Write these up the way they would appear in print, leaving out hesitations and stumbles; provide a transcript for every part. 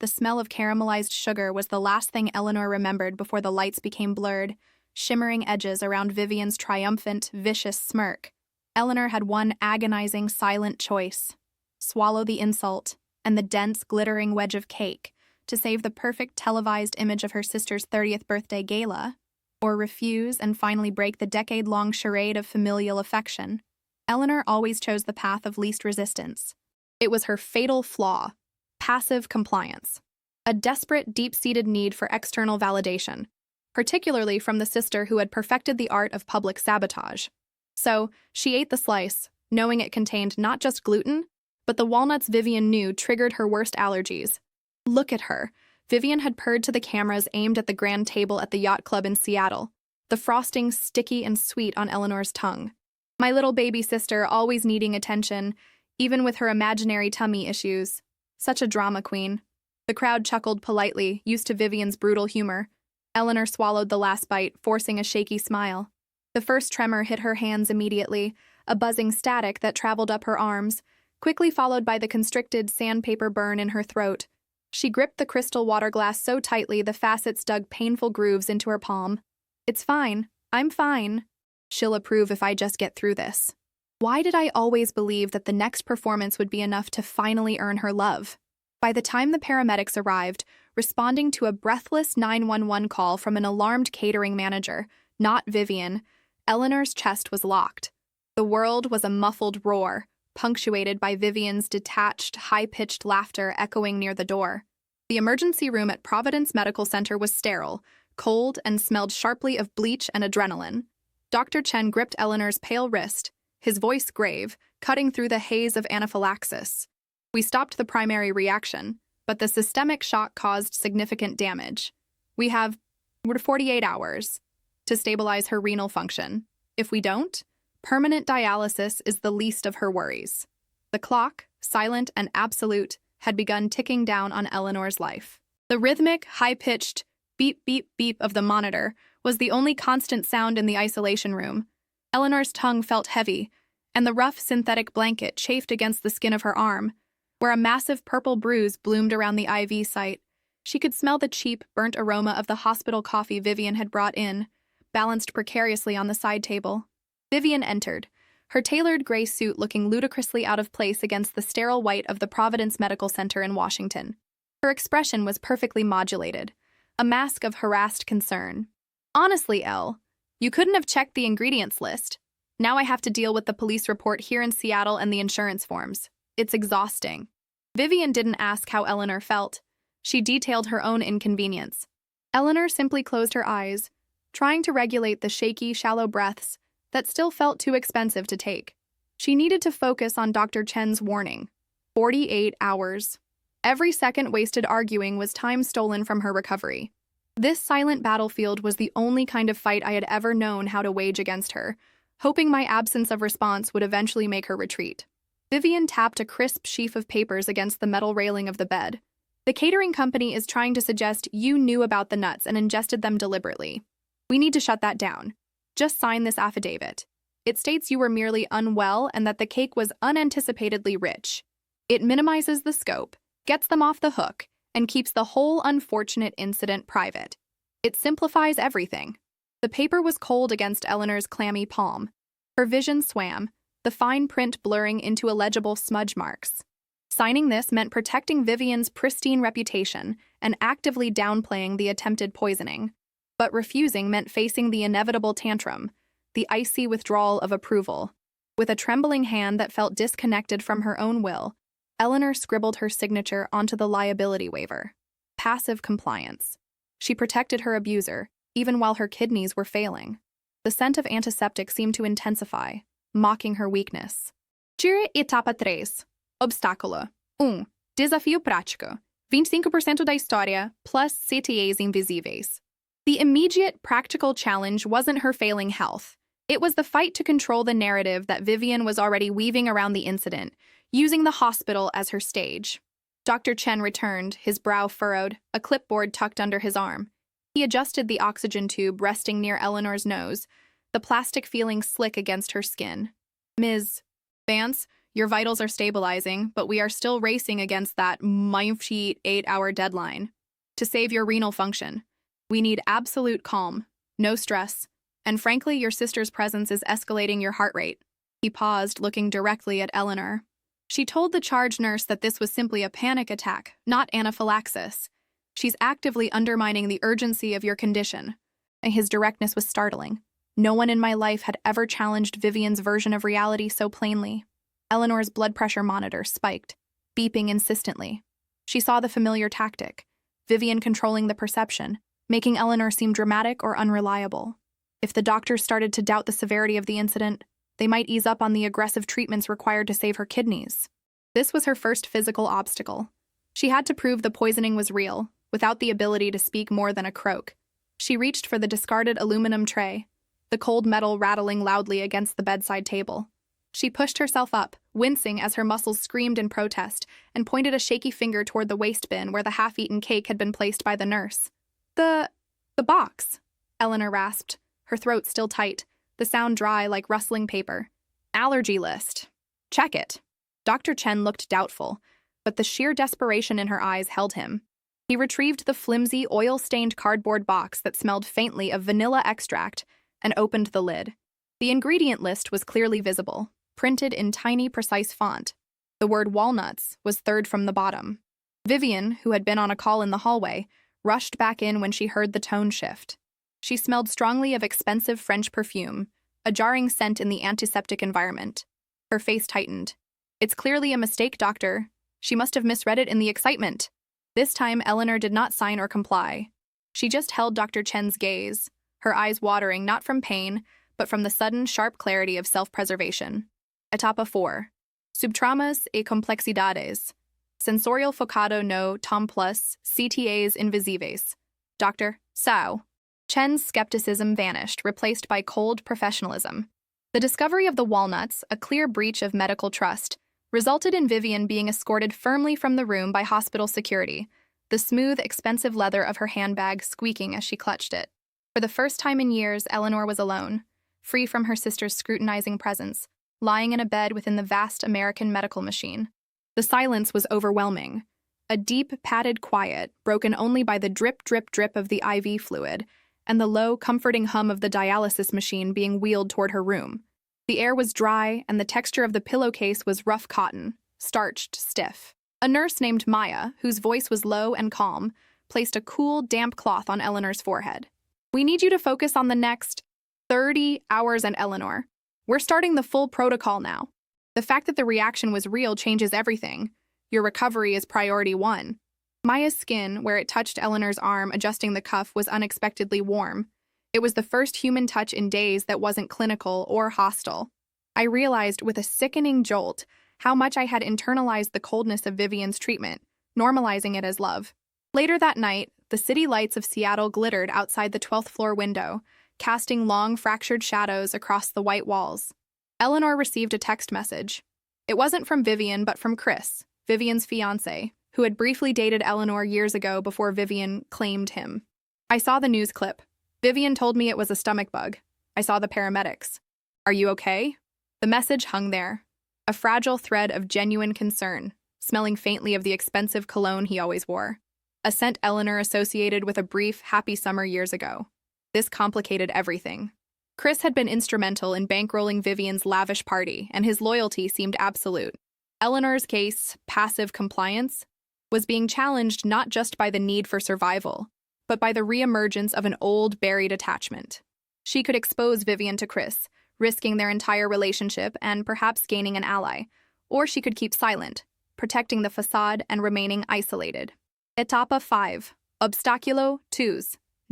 the smell of caramelized sugar was the last thing Eleanor remembered before the lights became blurred, shimmering edges around Vivian's triumphant, vicious smirk. Eleanor had one agonizing, silent choice: swallow the insult and the dense, glittering wedge of cake to save the perfect televised image of her sister's 30th birthday gala, or refuse and finally break the decade-long charade of familial affection. Eleanor always chose the path of least resistance. It was her fatal flaw: passive compliance. A desperate, deep-seated need for external validation, particularly from the sister who had perfected the art of public sabotage. So, she ate the slice, knowing it contained not just gluten, but the walnuts Vivian knew triggered her worst allergies. Look at her. Vivian had purred to the cameras aimed at the grand table at the yacht club in Seattle, the frosting sticky and sweet on Eleanor's tongue. My little baby sister, always needing attention, even with her imaginary tummy issues. Such a drama queen. The crowd chuckled politely, used to Vivian's brutal humor. Eleanor swallowed the last bite, forcing a shaky smile. The first tremor hit her hands immediately, a buzzing static that traveled up her arms, quickly followed by the constricted sandpaper burn in her throat. She gripped the crystal water glass so tightly the facets dug painful grooves into her palm. "It's fine. I'm fine. She'll approve if I just get through this." Why did I always believe that the next performance would be enough to finally earn her love? By the time the paramedics arrived, responding to a breathless 911 call from an alarmed catering manager, not Vivian, Eleanor's chest was locked. The world was a muffled roar, punctuated by Vivian's detached, high-pitched laughter echoing near the door. The emergency room at Providence Medical Center was sterile, cold, and smelled sharply of bleach and adrenaline. Dr. Chen gripped Eleanor's pale wrist, his voice grave, cutting through the haze of anaphylaxis. "We stopped the primary reaction, but the systemic shock caused significant damage. We have 48 hours to stabilize her renal function. If we don't, permanent dialysis is the least of her worries." The clock, silent and absolute, had begun ticking down on Eleanor's life. The rhythmic, high-pitched beep, beep, beep of the monitor was the only constant sound in the isolation room. Eleanor's tongue felt heavy, and the rough synthetic blanket chafed against the skin of her arm, where a massive purple bruise bloomed around the IV site. She could smell the cheap, burnt aroma of the hospital coffee Vivian had brought in, balanced precariously on the side table. Vivian entered, her tailored gray suit looking ludicrously out of place against the sterile white of the Providence Medical Center in Washington. Her expression was perfectly modulated, a mask of harassed concern. "Honestly, Elle, you couldn't have checked the ingredients list. Now I have to deal with the police report here in Seattle and the insurance forms. It's exhausting." Vivian didn't ask how Eleanor felt. She detailed her own inconvenience. Eleanor simply closed her eyes, trying to regulate the shaky, shallow breaths that still felt too expensive to take. She needed to focus on Dr. Chen's warning. 48 hours. Every second wasted arguing was time stolen from her recovery. This silent battlefield was the only kind of fight I had ever known how to wage against her, hoping my absence of response would eventually make her retreat. Vivian tapped a crisp sheaf of papers against the metal railing of the bed. "The catering company is trying to suggest you knew about the nuts and ingested them deliberately. We need to shut that down. Just sign this affidavit. It states you were merely unwell and that the cake was unanticipatedly rich. It minimizes the scope, gets them off the hook, and keeps the whole unfortunate incident private. It simplifies everything." The paper was cold against Eleanor's clammy palm. Her vision swam, the fine print blurring into illegible smudge marks. Signing this meant protecting Vivian's pristine reputation and actively downplaying the attempted poisoning. But refusing meant facing the inevitable tantrum, the icy withdrawal of approval. With a trembling hand that felt disconnected from her own will, Eleanor scribbled her signature onto the liability waiver. Passive compliance. She protected her abuser, even while her kidneys were failing. The scent of antiseptic seemed to intensify, mocking her weakness. Tire etapa 3. Obstáculo. 1. Desafio prático. 25% da história, plus CTAs invisíveis. The immediate, practical challenge wasn't her failing health. It was the fight to control the narrative that Vivian was already weaving around the incident, using the hospital as her stage. Dr. Chen returned, his brow furrowed, a clipboard tucked under his arm. He adjusted the oxygen tube resting near Eleanor's nose, the plastic feeling slick against her skin. "Ms. Vance, Your vitals are stabilizing, but we are still racing against that mindfeet 8-hour deadline. To save your renal function, we need absolute calm, no stress, and frankly, your sister's presence is escalating your heart rate." He paused, looking directly at Eleanor. She told the charge nurse that this was simply a panic attack, not anaphylaxis. "She's actively undermining the urgency of your condition." His directness was startling. No one in my life had ever challenged Vivian's version of reality so plainly. Eleanor's blood pressure monitor spiked, beeping insistently. She saw the familiar tactic, Vivian controlling the perception, making Eleanor seem dramatic or unreliable. If the doctors started to doubt the severity of the incident, they might ease up on the aggressive treatments required to save her kidneys. This was her first physical obstacle. She had to prove the poisoning was real, without the ability to speak more than a croak. She reached for the discarded aluminum tray, the cold metal rattling loudly against the bedside table. She pushed herself up, wincing as her muscles screamed in protest, and pointed a shaky finger toward the waste bin where the half-eaten cake had been placed by the nurse. The box," Eleanor rasped, her throat still tight, the sound dry like rustling paper. "Allergy list. Check it." Dr. Chen looked doubtful, but the sheer desperation in her eyes held him. He retrieved the flimsy, oil-stained cardboard box that smelled faintly of vanilla extract and opened the lid. The ingredient list was clearly visible, printed in tiny, precise font. The word walnuts was third from the bottom. Vivian, who had been on a call in the hallway, rushed back in when she heard the tone shift. She smelled strongly of expensive French perfume, a jarring scent in the antiseptic environment. Her face tightened. "It's clearly a mistake, doctor. She must have misread it in the excitement." This time, Eleanor did not sign or comply. She just held Dr. Chen's gaze, her eyes watering not from pain, but from the sudden, sharp clarity of self-preservation. Etapa 4. Subtramas e complexidades. Sensorial focado no tom plus CTAs invisíveis. Dr. Sao. Chen's skepticism vanished, replaced by cold professionalism. The discovery of the walnuts, a clear breach of medical trust, resulted in Vivian being escorted firmly from the room by hospital security, the smooth, expensive leather of her handbag squeaking as she clutched it. For the first time in years, Eleanor was alone, free from her sister's scrutinizing presence, lying in a bed within the vast American medical machine. The silence was overwhelming, a deep, padded quiet, broken only by the drip, drip, drip of the IV fluid, and the low, comforting hum of the dialysis machine being wheeled toward her room. The air was dry, and the texture of the pillowcase was rough cotton, starched, stiff. A nurse named Maya, whose voice was low and calm, placed a cool, damp cloth on Eleanor's forehead. "We need you to focus on the next 30 hours, and Eleanor. We're starting the full protocol now. The fact that the reaction was real changes everything. Your recovery is priority 1. Maya's skin, where it touched Eleanor's arm adjusting the cuff, was unexpectedly warm. It was the first human touch in days that wasn't clinical or hostile. I realized with a sickening jolt how much I had internalized the coldness of Vivian's treatment, normalizing it as love. Later that night, the city lights of Seattle glittered outside the 12th floor window, casting long, fractured shadows across the white walls. Eleanor received a text message. It wasn't from Vivian, but from Chris, Vivian's fiancé, who had briefly dated Eleanor years ago before Vivian claimed him. "I saw the news clip. Vivian told me it was a stomach bug. I saw the paramedics. Are you okay?" The message hung there, a fragile thread of genuine concern, smelling faintly of the expensive cologne he always wore, a scent Eleanor associated with a brief, happy summer years ago. This complicated everything. Chris had been instrumental in bankrolling Vivian's lavish party, and his loyalty seemed absolute. Eleanor's case, passive compliance, was being challenged not just by the need for survival, but by the reemergence of an old, buried attachment. She could expose Vivian to Chris, risking their entire relationship and perhaps gaining an ally, or she could keep silent, protecting the facade and remaining isolated. Etapa 5. Obstáculo 2.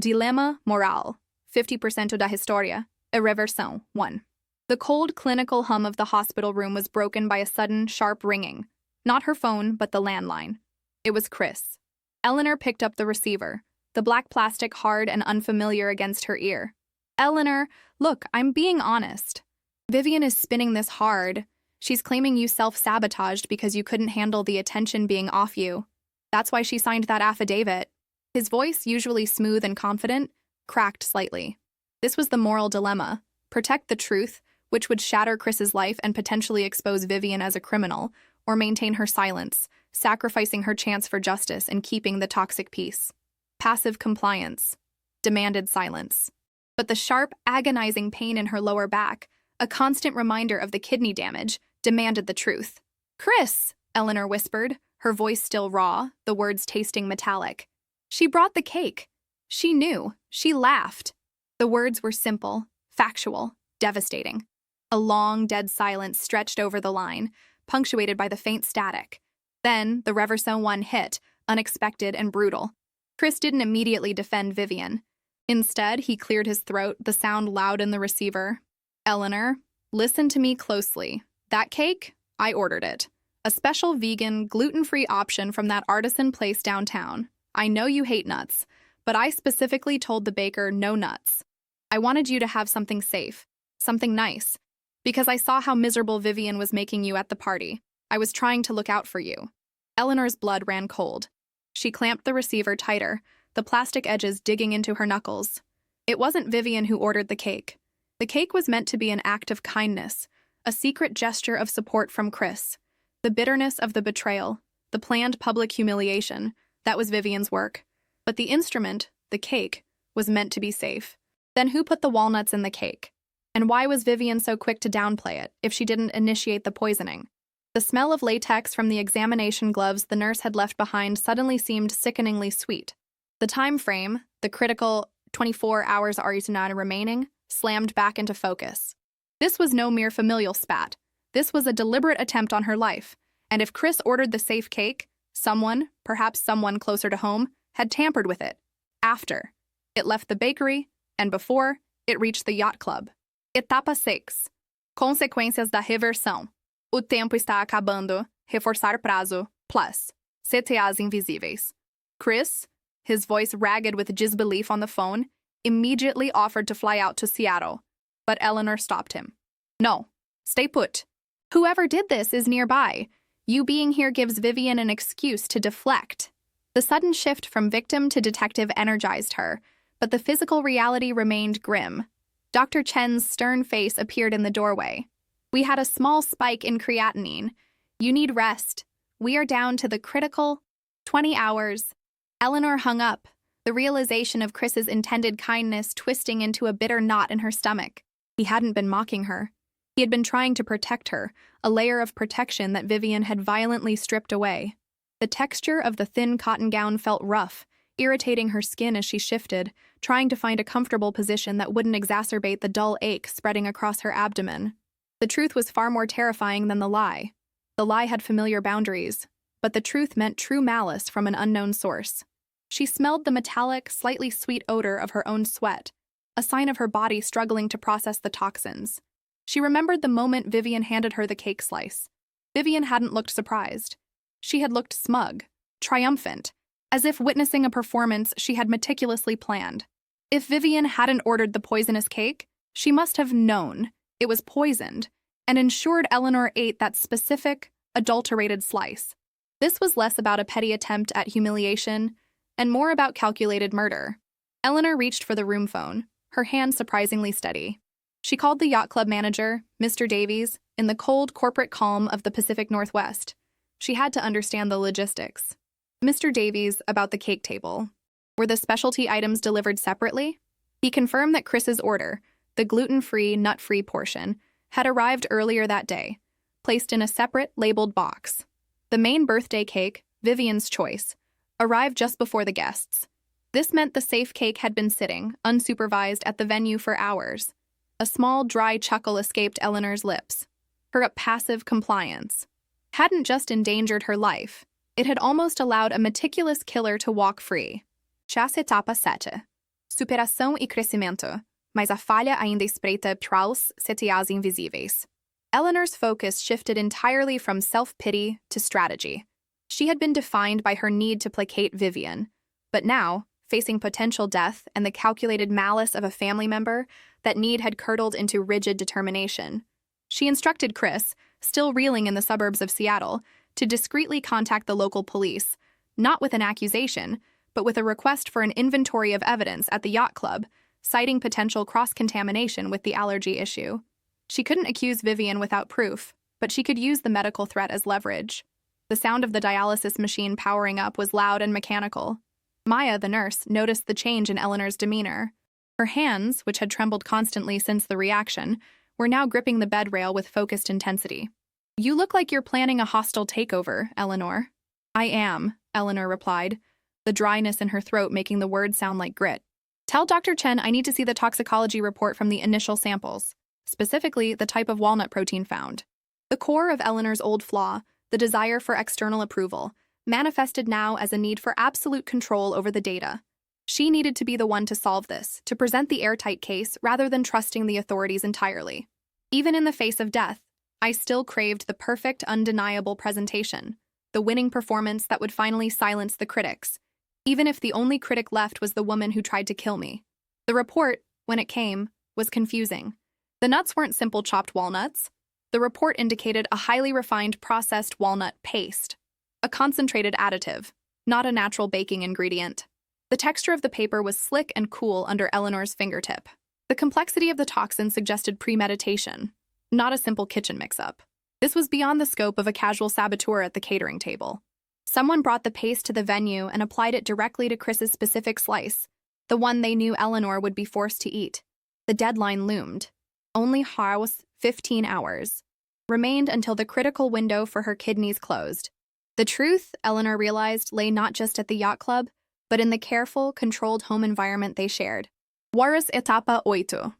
Dilema moral. 50% da historia. Irreversão 1. The cold, clinical hum of the hospital room was broken by a sudden, sharp ringing. Not her phone, but the landline. It was Chris. Eleanor picked up the receiver, the black plastic hard and unfamiliar against her ear. "Eleanor, look, I'm being honest. Vivian is spinning this hard. She's claiming you self-sabotaged because you couldn't handle the attention being off you. That's why she signed that affidavit." His voice, usually smooth and confident, cracked slightly. This was the moral dilemma: protect the truth which would shatter Chris's life and potentially expose Vivian as a criminal, or maintain her silence, sacrificing her chance for justice and keeping the toxic peace. Passive compliance. Demanded silence. But the sharp, agonizing pain in her lower back, a constant reminder of the kidney damage, demanded the truth. "Chris," Eleanor whispered, her voice still raw, the words tasting metallic. "She brought the cake. She knew. She laughed." The words were simple, factual, devastating. A long, dead silence stretched over the line, punctuated by the faint static. Then, the Reverso one hit, unexpected and brutal. Chris didn't immediately defend Vivian. Instead, he cleared his throat, the sound loud in the receiver. "Eleanor, listen to me closely. That cake? I ordered it. A special vegan, gluten-free option from that artisan place downtown. I know you hate nuts, but I specifically told the baker no nuts. I wanted you to have something safe, something nice, because I saw how miserable Vivian was making you at the party. I was trying to look out for you." Eleanor's blood ran cold. She clamped the receiver tighter, the plastic edges digging into her knuckles. It wasn't Vivian who ordered the cake. The cake was meant to be an act of kindness, a secret gesture of support from Chris. The bitterness of the betrayal, the planned public humiliation, that was Vivian's work. But the instrument, the cake, was meant to be safe. Then who put the walnuts in the cake? And why was Vivian so quick to downplay it if she didn't initiate the poisoning? The smell of latex from the examination gloves the nurse had left behind suddenly seemed sickeningly sweet. The time frame, the critical 24 hours are remaining, slammed back into focus. This was no mere familial spat. This was a deliberate attempt on her life. And if Chris ordered the safe cake, someone, perhaps someone closer to home, had tampered with it. After it left the bakery, and before it reached the yacht club. Etapa 6. Consequências da reversão. O tempo está acabando. Reforçar prazo. Plus. CTAs invisíveis. Chris, his voice ragged with disbelief on the phone, immediately offered to fly out to Seattle. But Eleanor stopped him. "No. Stay put. Whoever did this is nearby. You being here gives Vivian an excuse to deflect." The sudden shift from victim to detective energized her, but the physical reality remained grim. Dr. Chen's stern face appeared in the doorway. "We had a small spike in creatinine. You need rest. We are down to the critical 20 hours. Eleanor hung up, the realization of Chris's intended kindness twisting into a bitter knot in her stomach. He hadn't been mocking her. He had been trying to protect her, a layer of protection that Vivian had violently stripped away. The texture of the thin cotton gown felt rough, irritating her skin as she shifted, trying to find a comfortable position that wouldn't exacerbate the dull ache spreading across her abdomen. The truth was far more terrifying than the lie. The lie had familiar boundaries, but the truth meant true malice from an unknown source. She smelled the metallic, slightly sweet odor of her own sweat, a sign of her body struggling to process the toxins. She remembered the moment Vivian handed her the cake slice. Vivian hadn't looked surprised. She had looked smug, triumphant, as if witnessing a performance she had meticulously planned. If Vivian hadn't ordered the poisonous cake, she must have known it was poisoned and ensured Eleanor ate that specific, adulterated slice. This was less about a petty attempt at humiliation and more about calculated murder. Eleanor reached for the room phone, her hand surprisingly steady. She called the yacht club manager, Mr. Davies, in the cold corporate calm of the Pacific Northwest. She had to understand the logistics. Mr. Davies, about the cake table. Were the specialty items delivered separately? He confirmed that Chris's order, the gluten-free, nut-free portion, had arrived earlier that day, placed in a separate, labeled box. The main birthday cake, Vivian's choice, arrived just before the guests. This meant the safe cake had been sitting, unsupervised, at the venue for hours. A small, dry chuckle escaped Eleanor's lips. Her passive compliance hadn't just endangered her life, it had almost allowed a meticulous killer to walk free. Já se etapa 7. Superação e crescimento, mas a falha ainda espreita pros CTAs invisíveis. Eleanor's focus shifted entirely from self-pity to strategy. She had been defined by her need to placate Vivian, but now, facing potential death and the calculated malice of a family member, that need had curdled into rigid determination. She instructed Chris, still reeling in the suburbs of Seattle, to discreetly contact the local police, not with an accusation, but with a request for an inventory of evidence at the yacht club, citing potential cross-contamination with the allergy issue. She couldn't accuse Vivian without proof, but she could use the medical threat as leverage. The sound of the dialysis machine powering up was loud and mechanical. Maya, the nurse, noticed the change in Eleanor's demeanor. Her hands, which had trembled constantly since the reaction, were now gripping the bed rail with focused intensity. "You look like you're planning a hostile takeover, Eleanor." "I am," Eleanor replied, the dryness in her throat making the words sound like grit. "Tell Dr. Chen I need to see the toxicology report from the initial samples, specifically the type of walnut protein found." The core of Eleanor's old flaw, the desire for external approval, manifested now as a need for absolute control over the data. She needed to be the one to solve this, to present the airtight case rather than trusting the authorities entirely. Even in the face of death, I still craved the perfect, undeniable presentation, the winning performance that would finally silence the critics, even if the only critic left was the woman who tried to kill me. The report, when it came, was confusing. The nuts weren't simple chopped walnuts. The report indicated a highly refined processed walnut paste, a concentrated additive, not a natural baking ingredient. The texture of the paper was slick and cool under Eleanor's fingertip. The complexity of the toxin suggested premeditation, not a simple kitchen mix-up. This was beyond the scope of a casual saboteur at the catering table. Someone brought the paste to the venue and applied it directly to Chris's specific slice, the one they knew Eleanor would be forced to eat. The deadline loomed. Only 15 hours remained until the critical window for her kidneys closed. The truth, Eleanor realized, lay not just at the yacht club, but in the careful, controlled home environment they shared. Juarez etapa 8.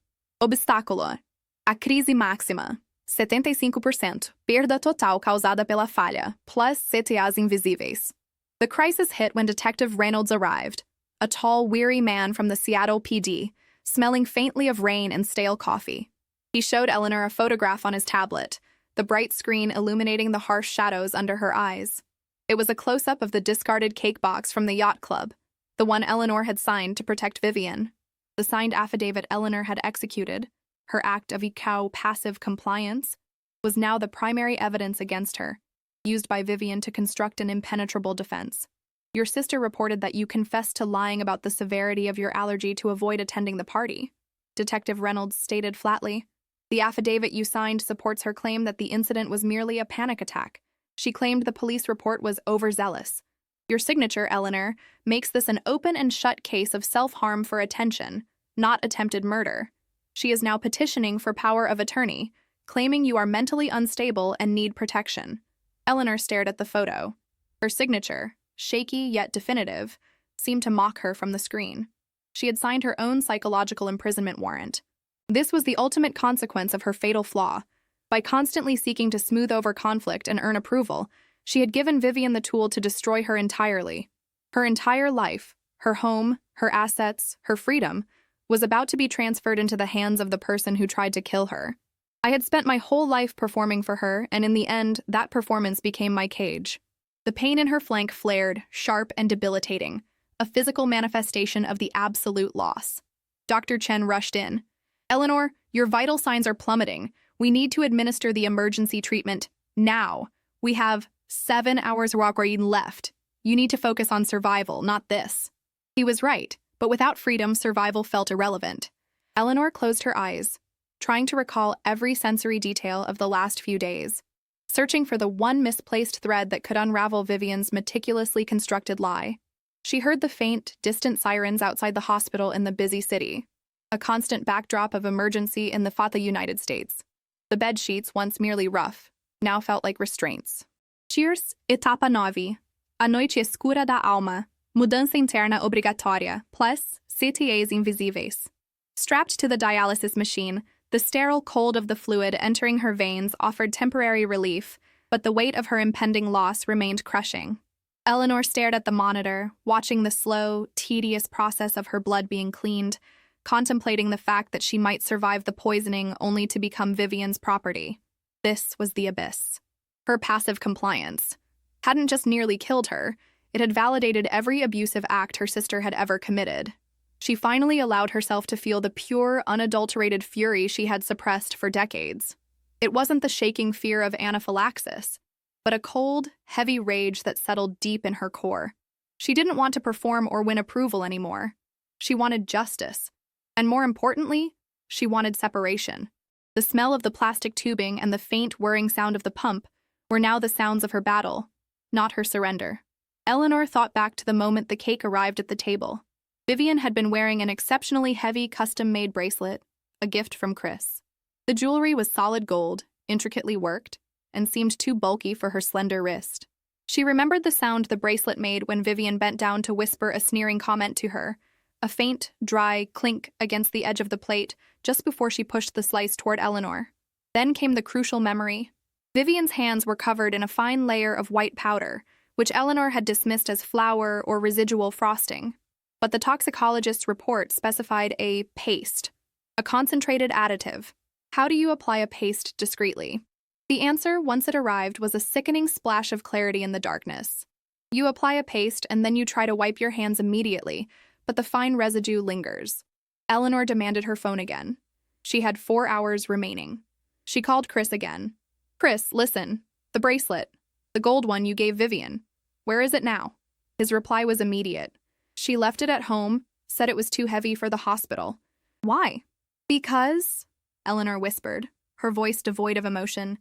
Obstáculo. A crise máxima. 75%. Perda total causada pela falha, plus CTAs invisíveis. The crisis hit when Detective Reynolds arrived, a tall, weary man from the Seattle PD, smelling faintly of rain and stale coffee. He showed Eleanor a photograph on his tablet, the bright screen illuminating the harsh shadows under her eyes. It was a close-up of the discarded cake box from the yacht club, the one Eleanor had signed to protect Vivian. The signed affidavit Eleanor had executed, her act of passive compliance, was now the primary evidence against her, used by Vivian to construct an impenetrable defense. "Your sister reported that you confessed to lying about the severity of your allergy to avoid attending the party," Detective Reynolds stated flatly. "The affidavit you signed supports her claim that the incident was merely a panic attack. She claimed the police report was overzealous. Your signature, Eleanor, makes this an open and shut case of self-harm for attention, not attempted murder. She is now petitioning for power of attorney, claiming you are mentally unstable and need protection." Eleanor stared at the photo. Her signature, shaky yet definitive, seemed to mock her from the screen. She had signed her own psychological imprisonment warrant. This was the ultimate consequence of her fatal flaw. By constantly seeking to smooth over conflict and earn approval, she had given Vivian the tool to destroy her entirely. Her entire life, her home, her assets, her freedom, was about to be transferred into the hands of the person who tried to kill her. I had spent my whole life performing for her, and in the end, that performance became my cage. The pain in her flank flared, sharp and debilitating, a physical manifestation of the absolute loss. Dr. Chen rushed in. "Eleanor, your vital signs are plummeting. We need to administer the emergency treatment now. We have 7 hours left. You need to focus on survival, not this." He was right, but without freedom, survival felt irrelevant. Eleanor closed her eyes, trying to recall every sensory detail of the last few days, searching for the one misplaced thread that could unravel Vivian's meticulously constructed lie. She heard the faint, distant sirens outside the hospital in the busy city, a constant backdrop of emergency in the United States. The bed sheets, once merely rough, now felt like restraints. Cheers, etapa 9. A noite escura da alma. Mudança interna obrigatória, plus CTAs invisíveis. Strapped to the dialysis machine, the sterile cold of the fluid entering her veins offered temporary relief, but the weight of her impending loss remained crushing. Eleanor stared at the monitor, watching the slow, tedious process of her blood being cleaned, contemplating the fact that she might survive the poisoning only to become Vivian's property. This was the abyss. Her passive compliance hadn't just nearly killed her, it had validated every abusive act her sister had ever committed. She finally allowed herself to feel the pure, unadulterated fury she had suppressed for decades. It wasn't the shaking fear of anaphylaxis, but a cold, heavy rage that settled deep in her core. She didn't want to perform or win approval anymore. She wanted justice. And more importantly, she wanted separation. The smell of the plastic tubing and the faint, whirring sound of the pump were now the sounds of her battle, not her surrender. Eleanor thought back to the moment the cake arrived at the table. Vivian had been wearing an exceptionally heavy, custom-made bracelet, a gift from Chris. The jewelry was solid gold, intricately worked, and seemed too bulky for her slender wrist. She remembered the sound the bracelet made when Vivian bent down to whisper a sneering comment to her, a faint, dry clink against the edge of the plate just before she pushed the slice toward Eleanor. Then came the crucial memory. Vivian's hands were covered in a fine layer of white powder, which Eleanor had dismissed as flour or residual frosting. But the toxicologist's report specified a paste, a concentrated additive. How do you apply a paste discreetly? The answer, once it arrived, was a sickening splash of clarity in the darkness. You apply a paste and then you try to wipe your hands immediately, but the fine residue lingers. Eleanor demanded her phone again. She had 4 hours remaining. She called Chris again. Chris, listen. The bracelet. The gold one you gave Vivian. Where is it now? His reply was immediate. She left it at home, said it was too heavy for the hospital. Why? Because, Eleanor whispered, her voice devoid of emotion,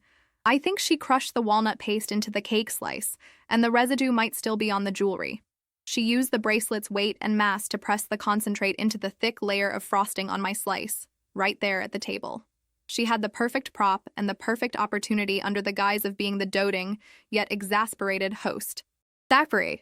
I think she crushed the walnut paste into the cake slice, and the residue might still be on the jewelry. She used the bracelet's weight and mass to press the concentrate into the thick layer of frosting on my slice, right there at the table. She had the perfect prop and the perfect opportunity under the guise of being the doting, yet exasperated host. Sacre.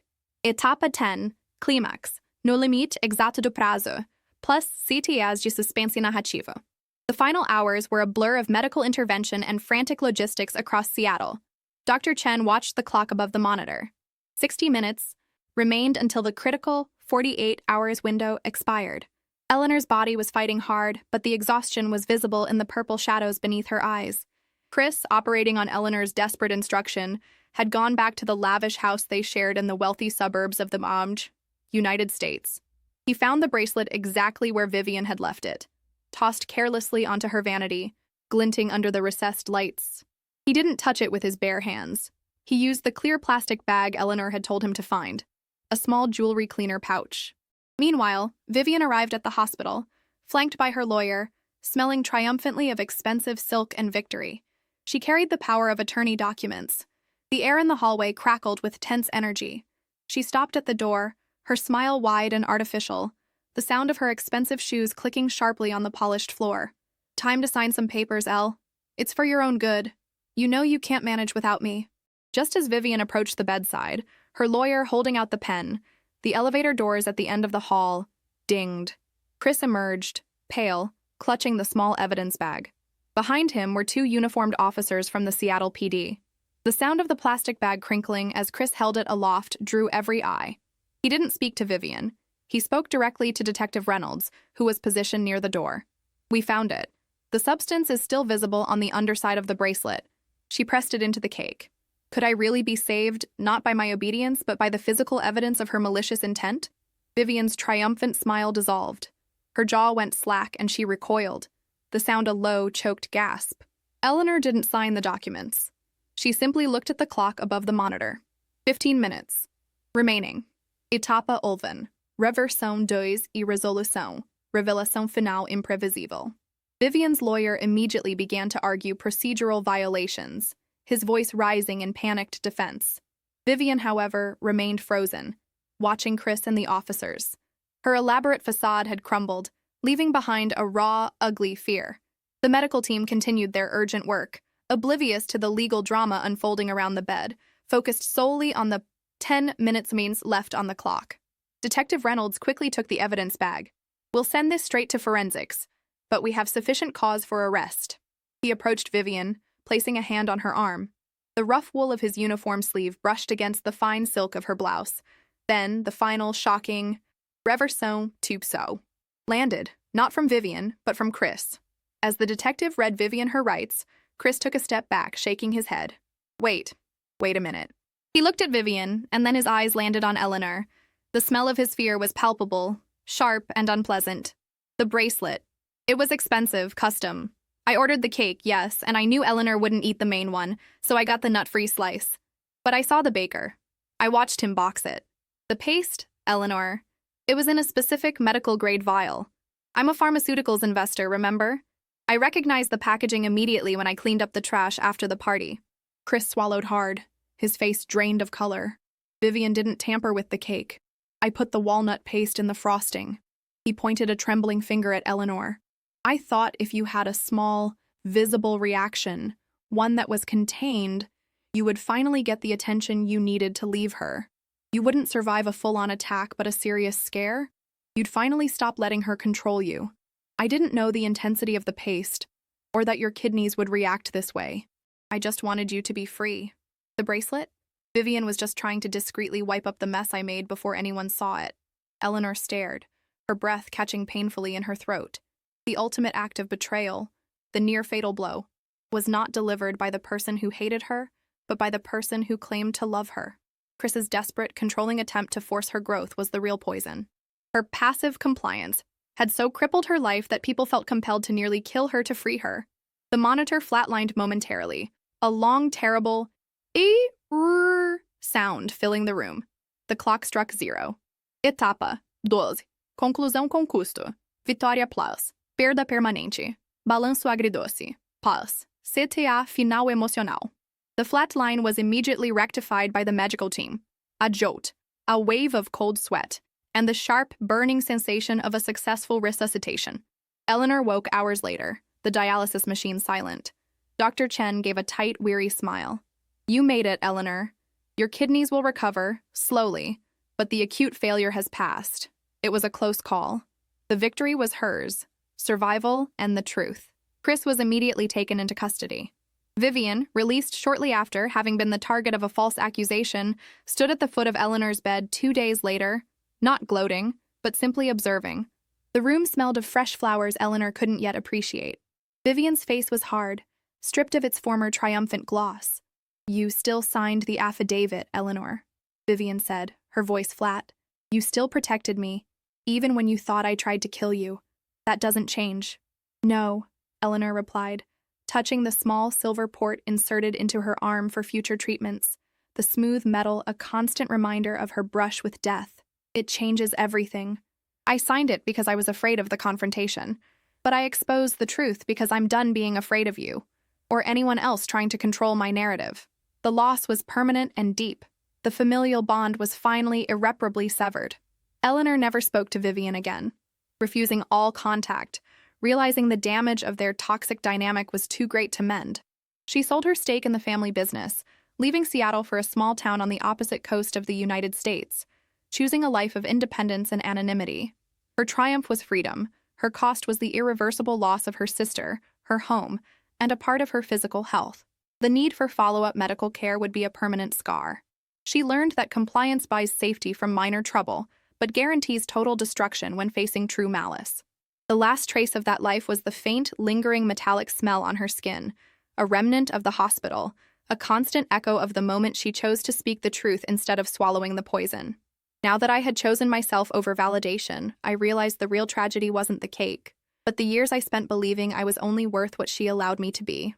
Etapa 10. Climax. No limite exacto do prazo. Plus 7 dias de suspense narrativa. The final hours were a blur of medical intervention and frantic logistics across Seattle. Dr. Chen watched the clock above the monitor. 60 minutes remained until the critical 48 hours window expired. Eleanor's body was fighting hard, but the exhaustion was visible in the purple shadows beneath her eyes. Chris, operating on Eleanor's desperate instruction, had gone back to the lavish house they shared in the wealthy suburbs of the United States. He found the bracelet exactly where Vivian had left it, tossed carelessly onto her vanity, glinting under the recessed lights. He didn't touch it with his bare hands. He used the clear plastic bag Eleanor had told him to find, a small jewelry cleaner pouch. Meanwhile, Vivian arrived at the hospital, flanked by her lawyer, smelling triumphantly of expensive silk and victory. She carried the power of attorney documents. The air in the hallway crackled with tense energy. She stopped at the door, her smile wide and artificial, the sound of her expensive shoes clicking sharply on the polished floor. Time to sign some papers, Elle. It's for your own good. You know you can't manage without me. Just as Vivian approached the bedside, her lawyer holding out the pen, the elevator doors at the end of the hall dinged. Chris emerged, pale, clutching the small evidence bag. Behind him were 2 uniformed officers from the Seattle PD. The sound of the plastic bag crinkling as Chris held it aloft drew every eye. He didn't speak to Vivian. He spoke directly to Detective Reynolds, who was positioned near the door. We found it. The substance is still visible on the underside of the bracelet. She pressed it into the cake. Could I really be saved, not by my obedience, but by the physical evidence of her malicious intent? Vivian's triumphant smile dissolved. Her jaw went slack and she recoiled, the sound a low, choked gasp. Eleanor didn't sign the documents. She simply looked at the clock above the monitor. 15 minutes. Remaining. Etapa Ulven. Reversão 2 e resolução. Revelação final imprevisível. Vivian's lawyer immediately began to argue procedural violations, his voice rising in panicked defense. Vivian, however, remained frozen, watching Chris and the officers. Her elaborate facade had crumbled, leaving behind a raw, ugly fear. The medical team continued their urgent work, oblivious to the legal drama unfolding around the bed, focused solely on the 10 minutes left on the clock. Detective Reynolds quickly took the evidence bag. We'll send this straight to forensics, but we have sufficient cause for arrest. He approached Vivian, placing a hand on her arm. The rough wool of his uniform sleeve brushed against the fine silk of her blouse. Then, the final, shocking, reversão tupso landed, not from Vivian, but from Chris. As the detective read Vivian her rights, Chris took a step back, shaking his head. Wait a minute. He looked at Vivian, and then his eyes landed on Eleanor. The smell of his fear was palpable, sharp and unpleasant. The bracelet. It was expensive, custom. I ordered the cake, yes, and I knew Eleanor wouldn't eat the main one, so I got the nut-free slice. But I saw the baker. I watched him box it. The paste, Eleanor, it was in a specific medical-grade vial. I'm a pharmaceuticals investor, remember? I recognized the packaging immediately when I cleaned up the trash after the party. Chris swallowed hard, his face drained of color. Vivian didn't tamper with the cake. I put the walnut paste in the frosting. He pointed a trembling finger at Eleanor. I thought if you had a small, visible reaction, one that was contained, you would finally get the attention you needed to leave her. You wouldn't survive a full-on attack but a serious scare. You'd finally stop letting her control you. I didn't know the intensity of the paste, or that your kidneys would react this way. I just wanted you to be free. The bracelet? Vivian was just trying to discreetly wipe up the mess I made before anyone saw it. Eleanor stared, her breath catching painfully in her throat. The ultimate act of betrayal, the near-fatal blow, was not delivered by the person who hated her, but by the person who claimed to love her. Chris's desperate, controlling attempt to force her growth was the real poison. Her passive compliance had so crippled her life that people felt compelled to nearly kill her to free her. The monitor flatlined momentarily, a long, terrible "ee-rrr" sound filling the room. The clock struck 0. Etapa 12. Conclusão com custo. Vitória plus. Perda permanente. Balanço agridoce. Paz. CTA final emocional. The flat line was immediately rectified by the magical team. A jolt, a wave of cold sweat, and the sharp, burning sensation of a successful resuscitation. Eleanor woke hours later, the dialysis machine silent. Dr. Chen gave a tight, weary smile. You made it, Eleanor. Your kidneys will recover, slowly, but the acute failure has passed. It was a close call. The victory was hers, survival and the truth. Chris was immediately taken into custody. Vivian, released shortly after, having been the target of a false accusation, stood at the foot of Eleanor's bed 2 days later, not gloating, but simply observing. The room smelled of fresh flowers Eleanor couldn't yet appreciate. Vivian's face was hard, stripped of its former triumphant gloss. You still signed the affidavit, Eleanor, Vivian said, her voice flat. You still protected me, even when you thought I tried to kill you. That doesn't change. No, Eleanor replied, touching the small silver port inserted into her arm for future treatments, the smooth metal a constant reminder of her brush with death. It changes everything. I signed it because I was afraid of the confrontation, but I exposed the truth because I'm done being afraid of you, or anyone else trying to control my narrative. The loss was permanent and deep. The familial bond was finally irreparably severed. Eleanor never spoke to Vivian again, refusing all contact, realizing the damage of their toxic dynamic was too great to mend. She sold her stake in the family business, leaving Seattle for a small town on the opposite coast of the United States, choosing a life of independence and anonymity. Her triumph was freedom. Her cost was the irreversible loss of her sister, her home, and a part of her physical health. The need for follow-up medical care would be a permanent scar. She learned that compliance buys safety from minor trouble, but guarantees total destruction when facing true malice. The last trace of that life was the faint, lingering metallic smell on her skin, a remnant of the hospital, a constant echo of the moment she chose to speak the truth instead of swallowing the poison. Now that I had chosen myself over validation, I realized the real tragedy wasn't the cake, but the years I spent believing I was only worth what she allowed me to be.